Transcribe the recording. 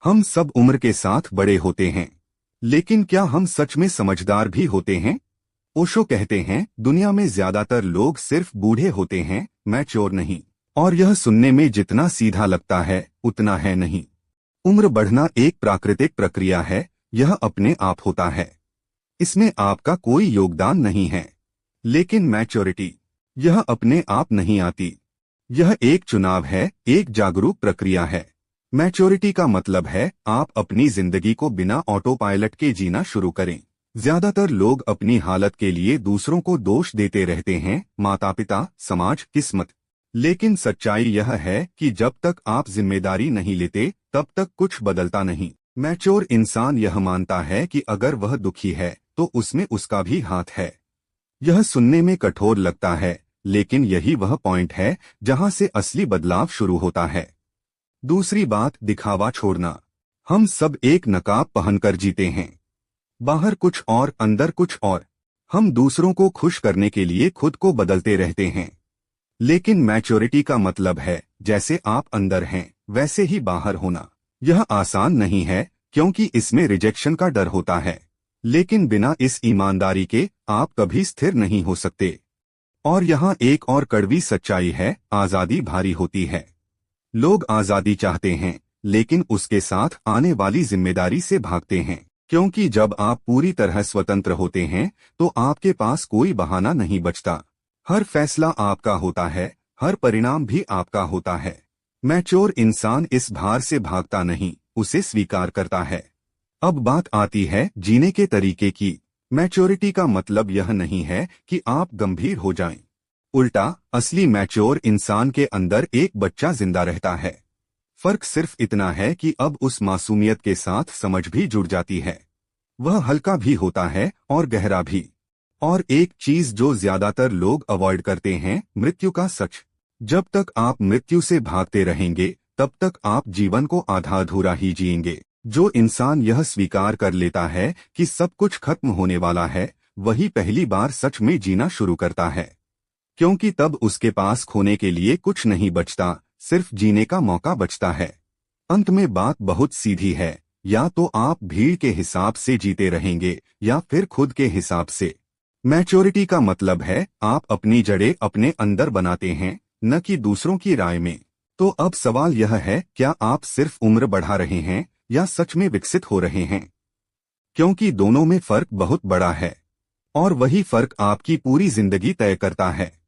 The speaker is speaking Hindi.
हम सब उम्र के साथ बड़े होते हैं, लेकिन क्या हम सच में समझदार भी होते हैं? ओशो कहते हैं, दुनिया में ज्यादातर लोग सिर्फ बूढ़े होते हैं, मैच्योर नहीं। और यह सुनने में जितना सीधा लगता है उतना है नहीं। उम्र बढ़ना एक प्राकृतिक प्रक्रिया है, यह अपने आप होता है। इसमें आपका कोई योगदान नहीं है। लेकिन मैच्योरिटी, यह अपने आप नहीं आती। यह एक चुनाव है, एक जागरूक प्रक्रिया है। मैच्योरिटी का मतलब है आप अपनी जिंदगी को बिना ऑटो पायलट के जीना शुरू करें। ज्यादातर लोग अपनी हालत के लिए दूसरों को दोष देते रहते हैं, माता पिता, समाज, किस्मत। लेकिन सच्चाई यह है कि जब तक आप जिम्मेदारी नहीं लेते तब तक कुछ बदलता नहीं। मैच्योर इंसान यह मानता है कि अगर वह दुखी है तो उसमें उसका भी हाथ है। यह सुनने में कठोर लगता है, लेकिन यही वह पॉइंट है जहां से असली बदलाव शुरू होता है। दूसरी बात, दिखावा छोड़ना। हम सब एक नकाब पहनकर जीते हैं, बाहर कुछ और अंदर कुछ और। हम दूसरों को खुश करने के लिए खुद को बदलते रहते हैं। लेकिन मैच्योरिटी का मतलब है जैसे आप अंदर हैं वैसे ही बाहर होना। यह आसान नहीं है, क्योंकि इसमें रिजेक्शन का डर होता है। लेकिन बिना इस ईमानदारी के आप कभी स्थिर नहीं हो सकते। और यहाँ एक और कड़वी सच्चाई है, आजादी भारी होती है। लोग आजादी चाहते हैं, लेकिन उसके साथ आने वाली जिम्मेदारी से भागते हैं। क्योंकि जब आप पूरी तरह स्वतंत्र होते हैं तो आपके पास कोई बहाना नहीं बचता। हर फैसला आपका होता है, हर परिणाम भी आपका होता है। मैच्योर इंसान इस भार से भागता नहीं, उसे स्वीकार करता है। अब बात आती है जीने के तरीके की। मैच्योरिटी का मतलब यह नहीं है कि आप गंभीर हो जाएं। उल्टा, असली मैच्योर इंसान के अंदर एक बच्चा जिंदा रहता है। फर्क सिर्फ इतना है कि अब उस मासूमियत के साथ समझ भी जुड़ जाती है। वह हल्का भी होता है और गहरा भी। और एक चीज जो ज्यादातर लोग अवॉइड करते हैं, मृत्यु का सच। जब तक आप मृत्यु से भागते रहेंगे तब तक आप जीवन को आधा अधूरा ही जिएंगे। जो इंसान यह स्वीकार कर लेता है कि सब कुछ खत्म होने वाला है, वही पहली बार सच में जीना शुरू करता है। क्योंकि तब उसके पास खोने के लिए कुछ नहीं बचता, सिर्फ जीने का मौका बचता है। अंत में बात बहुत सीधी है, या तो आप भीड़ के हिसाब से जीते रहेंगे या फिर खुद के हिसाब से। मैच्योरिटी का मतलब है आप अपनी जड़ें अपने अंदर बनाते हैं, न कि दूसरों की राय में। तो अब सवाल यह है, क्या आप सिर्फ उम्र बढ़ा रहे हैं या सच में विकसित हो रहे हैं? क्योंकि दोनों में फर्क बहुत बड़ा है, और वही फर्क आपकी पूरी जिंदगी तय करता है।